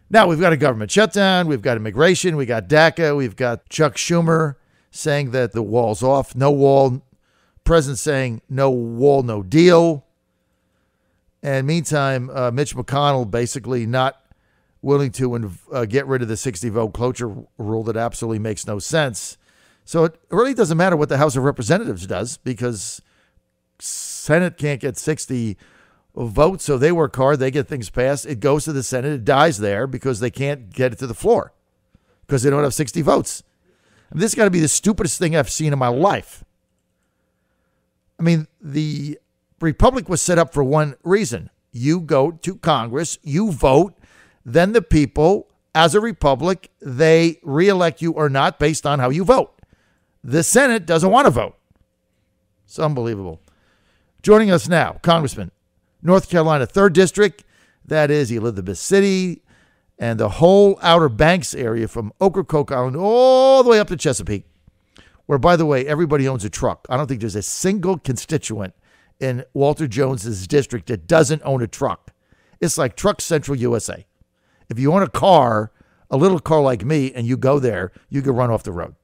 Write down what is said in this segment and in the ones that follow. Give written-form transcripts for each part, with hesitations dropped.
Now, we've got a government shutdown. We've got immigration. We got DACA. We've got Chuck Schumer saying that the wall's off. No wall. President saying no wall, no deal. And meantime, Mitch McConnell basically not willing to get rid of the 60-vote cloture rule that absolutely makes no sense. So it really doesn't matter what the House of Representatives does because Senate can't get 60 votes, so they work hard. They get things passed. It goes to the Senate. It dies there because they can't get it to the floor because they don't have 60 votes. I mean, this has got to be the stupidest thing I've seen in my life. I mean, the Republic was set up for one reason. You go to Congress, you vote, then the people, as a republic, they reelect you or not based on how you vote. The Senate doesn't want to vote. It's unbelievable. Joining us now, Congressman, North Carolina, 3rd District. That is Elizabeth City and the whole Outer Banks area from Ocracoke Island all the way up to Chesapeake, where, by the way, everybody owns a truck. I don't think there's a single constituent in Walter Jones's district that doesn't own a truck. It's like Truck Central USA. If you own a car, a little car like me, and you go there, you can run off the road.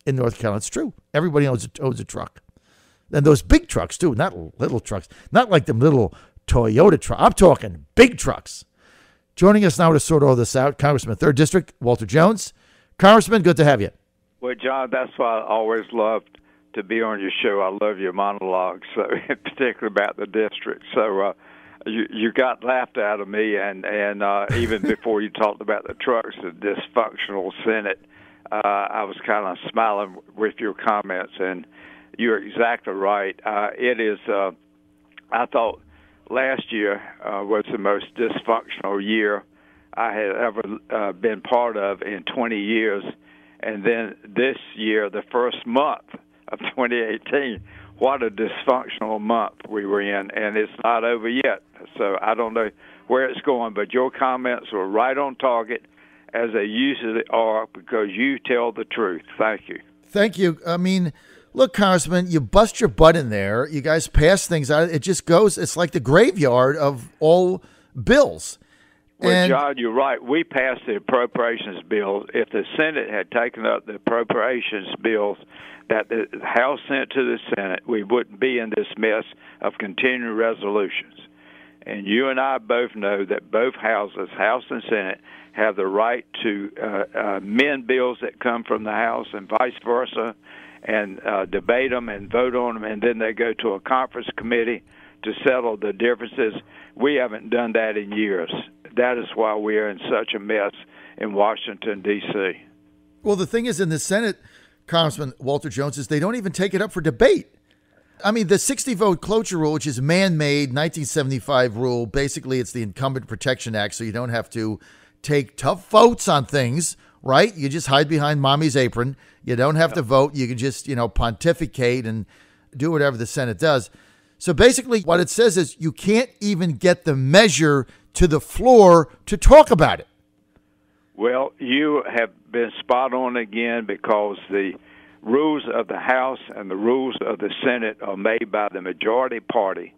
In North Carolina, it's true. Everybody owns a truck. And those big trucks, too, not little trucks. Not like them little Toyota trucks. I'm talking big trucks. Joining us now to sort all this out, Congressman, 3rd District, Walter Jones. Congressman, good to have you. Well, John, that's why I always loved to be on your show. I love your monologues, so particularly about the district. So you got laughed out of me, and even before you talked about the trucks, the dysfunctional Senate, I was kind of smiling with your comments, and you're exactly right. It is. I thought last year was the most dysfunctional year I had ever been part of in 20 years. And then this year, the first month of 2018, what a dysfunctional month we were in, and it's not over yet. So I don't know where it's going, but your comments were right on target, as they usually are, because you tell the truth. Thank you. Thank you. I mean, look, Congressman, you bust your butt in there. You guys pass things out. It just goes, it's like the graveyard of all bills. Well, John, you're right. We passed the appropriations bill. If the Senate had taken up the appropriations bills that the House sent to the Senate, we wouldn't be in this mess of continuing resolutions. And you and I both know that both houses, House and Senate, have the right to amend bills that come from the House and vice versa, and debate them and vote on them, and then they go to a conference committee to settle the differences. We haven't done that in years. That is why we are in such a mess in Washington, D.C. Well, the thing is, in the Senate, Congressman Walter Jones, is they don't even take it up for debate. I mean, the 60-vote cloture rule, which is man-made 1975 rule, basically it's the Incumbent Protection Act, so you don't have to take tough votes on things, right? You just hide behind mommy's apron. You don't have to vote. You can just, pontificate and do whatever the Senate does. So basically what it says is you can't even get the measure to the floor to talk about it. Well, you have been spot on again, because the rules of the House and the rules of the Senate are made by the majority party,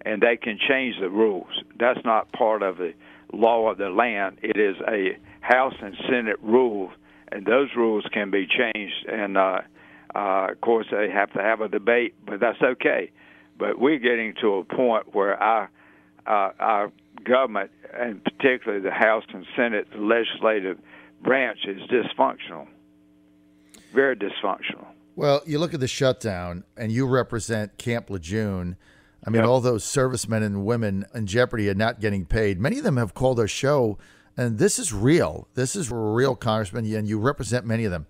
and they can change the rules. That's not part of the law of the land. It is a House and Senate rule, and those rules can be changed. And, of course, they have to have a debate, but that's okay. But we're getting to a point where our government, and particularly the House and Senate, the legislative branch, is dysfunctional, very dysfunctional. Well, you look at the shutdown, and you represent Camp Lejeune. I mean, all those servicemen and women in jeopardy of not getting paid. Many of them have called our show, and this is real. This is real, Congressman, and you represent many of them.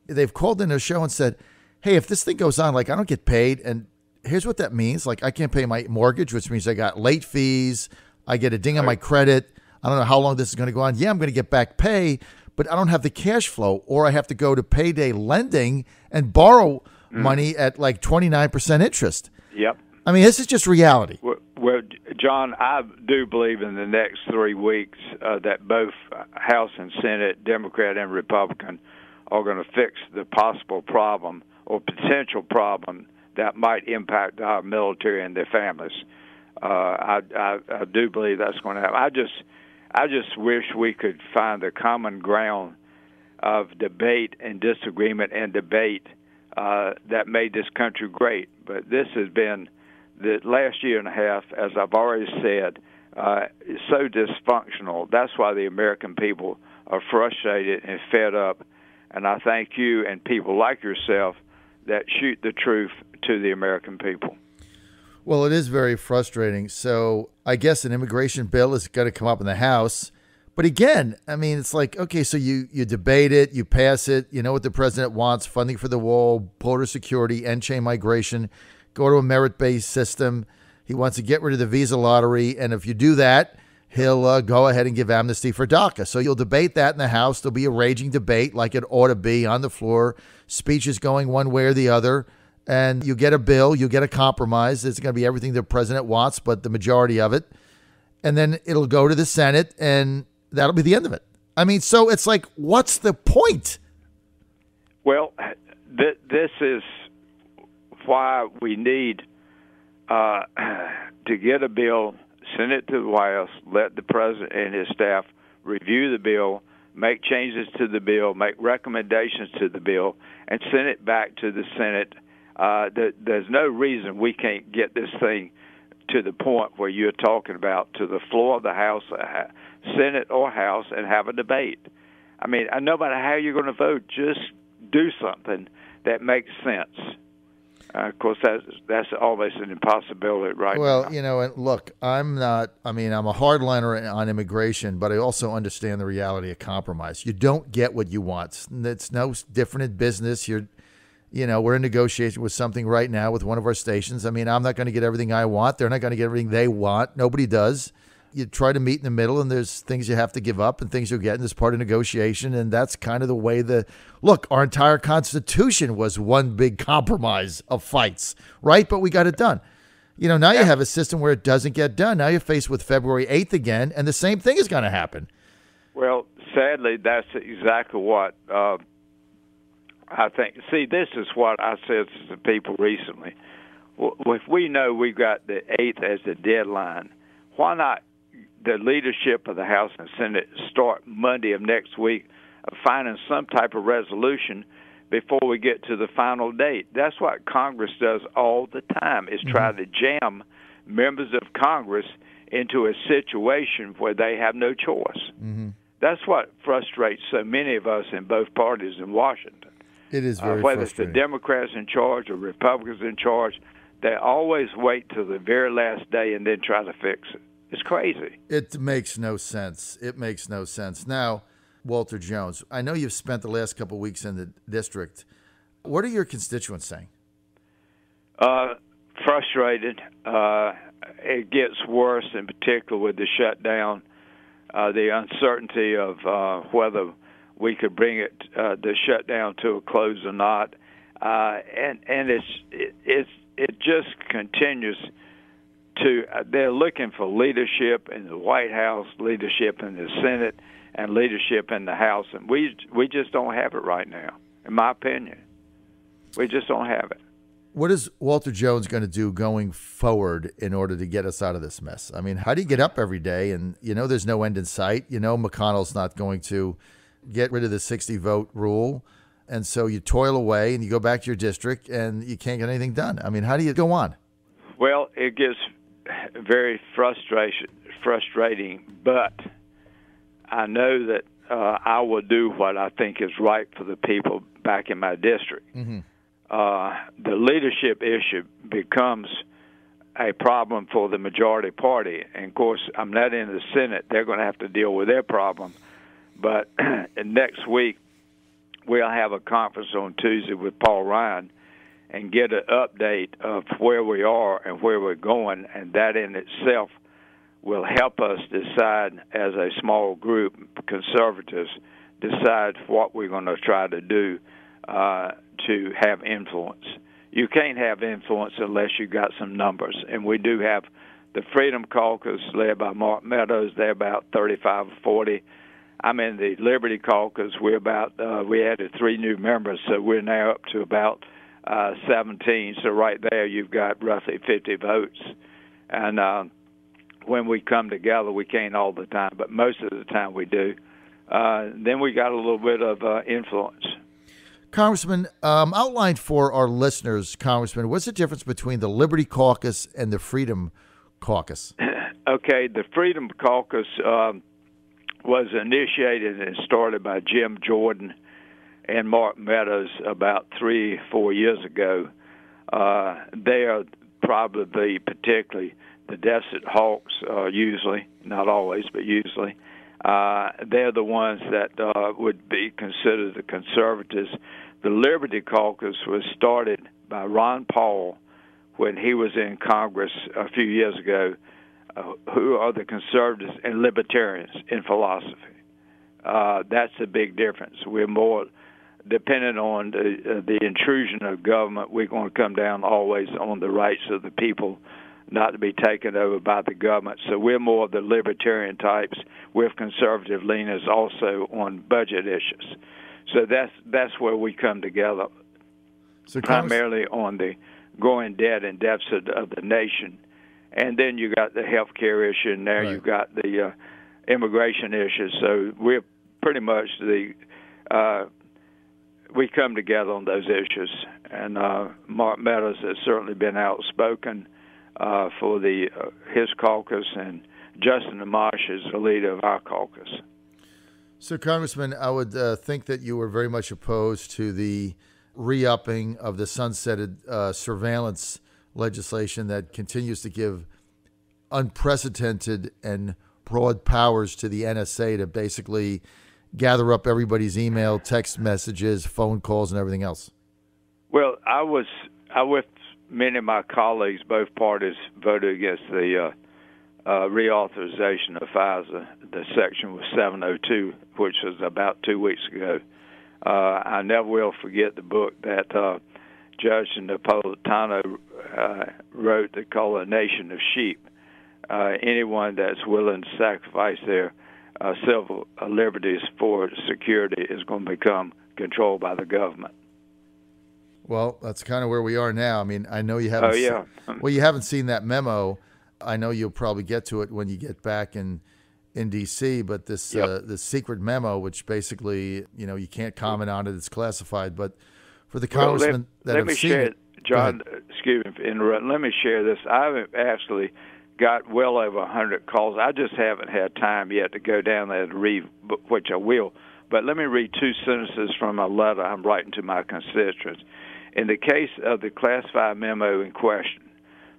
They've called in our show and said, hey, if this thing goes on, like, I don't get paid, and here's what that means. Like, I can't pay my mortgage, which means I got late fees. I get a ding on my credit. I don't know how long this is going to go on. Yeah, I'm going to get back pay, but I don't have the cash flow, or I have to go to payday lending and borrow money at like 29% interest. Yep. I mean, this is just reality. Well, John, I do believe in the next 3 weeks that both House and Senate, Democrat and Republican, are going to fix the possible problem or potential problem that might impact our military and their families. I do believe that's going to happen. I just wish we could find a common ground of debate and disagreement and debate that made this country great. But this has been the last year and a half, as I've already said, is so dysfunctional. That's why the American people are frustrated and fed up. And I thank you and people like yourself that shoot the truth to the American people. Well, it is very frustrating. So I guess an immigration bill is going to come up in the House. But again, I mean, it's like, okay, so you debate it, you pass it, you know what the president wants, funding for the wall, border security, end chain migration, go to a merit-based system. He wants to get rid of the visa lottery. And if you do that, he'll go ahead and give amnesty for DACA. So you'll debate that in the House. There'll be a raging debate like it ought to be on the floor, speeches going one way or the other. And you get a bill, you get a compromise. It's going to be everything the president wants, but the majority of it. And then it'll go to the Senate, and that'll be the end of it. I mean, so it's like, what's the point? Well, this is why we need to get a bill, send it to the White House, let the president and his staff review the bill, make changes to the bill, make recommendations to the bill, and send it back to the Senate. There's no reason we can't get this thing to the point where you're talking about to the floor of the House, Senate or House, and have a debate. I mean, no matter how you're going to vote, just do something that makes sense. Of course, that's always an impossibility right now. Well, you know, and look, I'm a hardliner on immigration, but I also understand the reality of compromise. You don't get what you want. It's no different in business. We're in negotiation with something right now with one of our stations. I mean, I'm not going to get everything I want. They're not going to get everything they want. Nobody does. You try to meet in the middle, and there's things you have to give up and things you're getting as part of negotiation. And that's kind of the way our entire Constitution was one big compromise of fights, right? But we got it done. Now you have a system where it doesn't get done. Now you're faced with February 8th again, and the same thing is going to happen. Well, sadly, that's exactly what I think. See, this is what I said to the people recently. Well, if we know we've got the 8th as the deadline, why not the leadership of the House and Senate start Monday of next week of finding some type of resolution before we get to the final date? That's what Congress does all the time, is try to jam members of Congress into a situation where they have no choice. That's what frustrates so many of us in both parties in Washington. It is very whether frustrating. It's the Democrats in charge or Republicans in charge, they always wait till the very last day and then try to fix it. It's crazy. It makes no sense. It makes no sense. Now, Walter Jones, I know you've spent the last couple of weeks in the district. What are your constituents saying? Frustrated. It gets worse, in particular with the shutdown, the uncertainty of whether we could bring the shutdown to a close or not, and it just continues to. They're looking for leadership in the White House, leadership in the Senate, and leadership in the House, and we just don't have it right now. In my opinion, we just don't have it. What is Walter Jones going to do going forward in order to get us out of this mess? I mean, how do you get up every day? And there's no end in sight. McConnell's not going to get rid of the 60-vote rule. And so you toil away and you go back to your district and you can't get anything done. I mean, how do you go on? Well, it gets very frustrating, but I know that I will do what I think is right for the people back in my district. The leadership issue becomes a problem for the majority party. And, of course, I'm not in the Senate. They're going to have to deal with their problem. But next week, we'll have a conference on Tuesday with Paul Ryan and get an update of where we are and where we're going, and that in itself will help us decide as a small group, conservatives, decide what we're going to try to do to have influence. You can't have influence unless you got some numbers, and we do have the Freedom Caucus led by Mark Meadows. They're about 35 or 40. I'm in the Liberty Caucus. We added 3 new members, so we're now up to about 17. So right there, you've got roughly 50 votes, and when we come together, we can't all the time, but most of the time we do. Then we got a little bit of influence. Congressman, outline for our listeners, Congressman, what's the difference between the Liberty Caucus and the Freedom Caucus? Okay, the Freedom Caucus was initiated and started by Jim Jordan and Mark Meadows about 3-4 years ago. They are probably particularly the deficit hawks, usually, not always, but usually. They're the ones that would be considered the conservatives. The Liberty Caucus was started by Ron Paul when he was in Congress a few years ago, who are the conservatives and libertarians in philosophy. That's the big difference. We're more dependent on the intrusion of government. We're going to come down always on the rights of the people, not to be taken over by the government. So we're more of the libertarian types with conservative leaners also on budget issues. So that's where we come together, so primarily on the growing debt and deficit of the nation. And then you got the health care issue, and now you've got the immigration issue. So we're pretty much we come together on those issues. And Mark Meadows has certainly been outspoken for his caucus, and Justin Amash is the leader of our caucus. So, Congressman, I would think that you were very much opposed to the re-upping of the sunsetted surveillance legislation that continues to give unprecedented and broad powers to the NSA to basically gather up everybody's email, text messages, phone calls, and everything else. Well, I with many of my colleagues, both parties voted against the reauthorization of FISA. The section was 702, which was about 2 weeks ago. I never will forget the book that Judge Napolitano wrote that called A Nation of Sheep. Anyone that's willing to sacrifice their civil liberties for security is going to become controlled by the government. Well, that's kind of where we are now. I mean, I know you haven't. You haven't seen that memo. I know you'll probably get to it when you get back in D.C. But this this secret memo, which basically you can't comment on it, it's classified. But for the congressman let me share it, John. Excuse me for interrupting. Let me share this. I've actually got well over 100 calls. I just haven't had time yet to go down there and read, which I will. But let me read 2 sentences from a letter I'm writing to my constituents. In the case of the classified memo in question,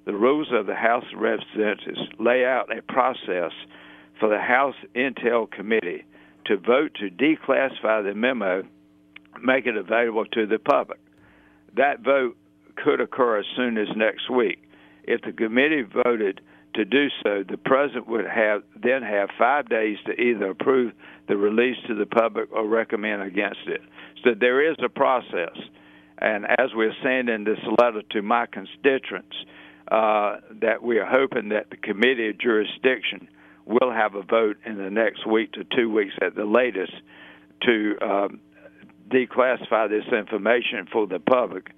the rules of the House of Representatives lay out a process for the House Intel Committee to vote to declassify the memo, make it available to the public. That vote could occur as soon as next week. If the committee voted to do so, the president would then have 5 days to either approve the release to the public or recommend against it. So there is a process. And as we're saying in this letter to my constituents, that we are hoping that the Committee of Jurisdiction will have a vote in the next week to 2 weeks at the latest to declassify this information for the public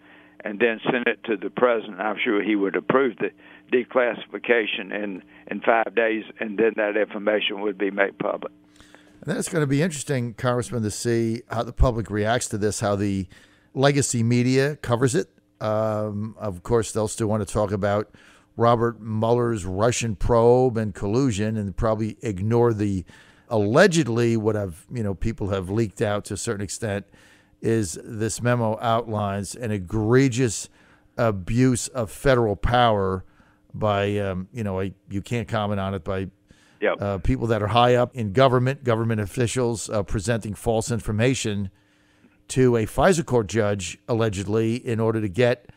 and then send it to the president. I'm sure he would approve the declassification in 5 days, and then that information would be made public. And then it's going to be interesting, Congressman, to see how the public reacts to this, how the legacy media covers it. Of course, they'll still want to talk about Robert Mueller's Russian probe and collusion, and probably ignore the allegedly what people have leaked out to a certain extent is this memo outlines an egregious abuse of federal power by you can't comment on it, by people that are high up in government officials presenting false information to a FISA court judge, allegedly, in order to get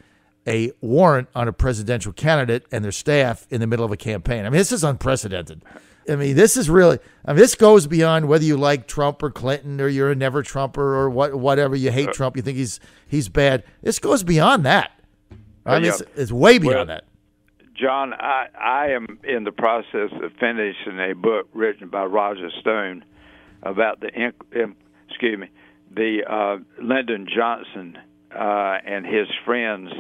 a warrant on a presidential candidate and their staff in the middle of a campaign. I mean, this is unprecedented. I mean, this is really, this goes beyond whether you like Trump or Clinton or you're a never Trumper or whatever, you hate Trump, you think he's bad. This goes beyond that. I mean, it's way beyond that. John, I am in the process of finishing a book written by Roger Stone about the Lyndon Johnson and his friends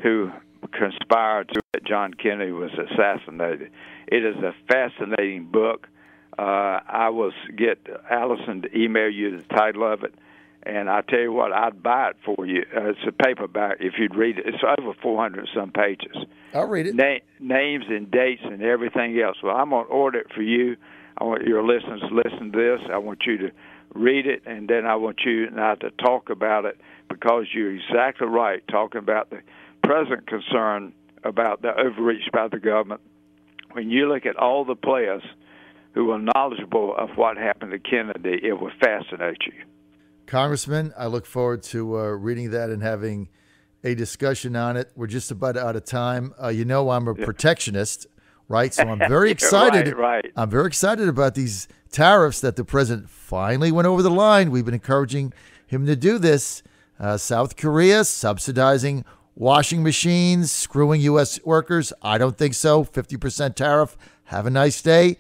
who conspired to that John Kennedy was assassinated. It is a fascinating book. I will get Allison to email you the title of it, and I tell you what, I'd buy it for you. It's a paperback if you'd read it. It's over 400 some pages. I'll read it. Names and dates and everything else. Well, I'm going to order it for you. I want your listeners to listen to this. I want you to read it, and then I want you and I to talk about it, because you're exactly right, talking about the present concern about the overreach by the government. When you look at all the players who are knowledgeable of what happened to Kennedy, it will fascinate you. Congressman, I look forward to reading that and having a discussion on it. We're just about out of time. You know I'm a protectionist, right? So I'm very excited. Right. I'm very excited about these tariffs that the president finally went over the line. We've been encouraging him to do this. South Korea subsidizing washing machines, screwing U.S. workers. I don't think so. 50% tariff. Have a nice day.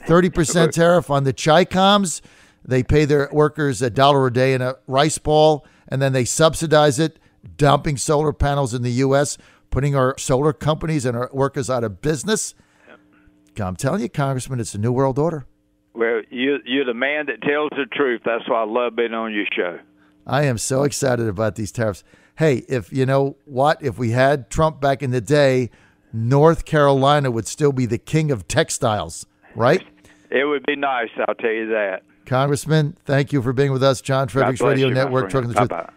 30% tariff on the Chi-Coms. They pay their workers $1 a day in a rice ball, and then they subsidize it, dumping solar panels in the U.S., putting our solar companies and our workers out of business. I'm telling you, Congressman, it's a new world order. Well, you're the man that tells the truth. That's why I love being on your show. I am so excited about these tariffs. Hey, if you know what, if we had Trump back in the day, North Carolina would still be the king of textiles, right? It would be nice, I'll tell you that. Congressman, thank you for being with us. John Fredericks Radio Network, Trucking the Truth. Bye-bye.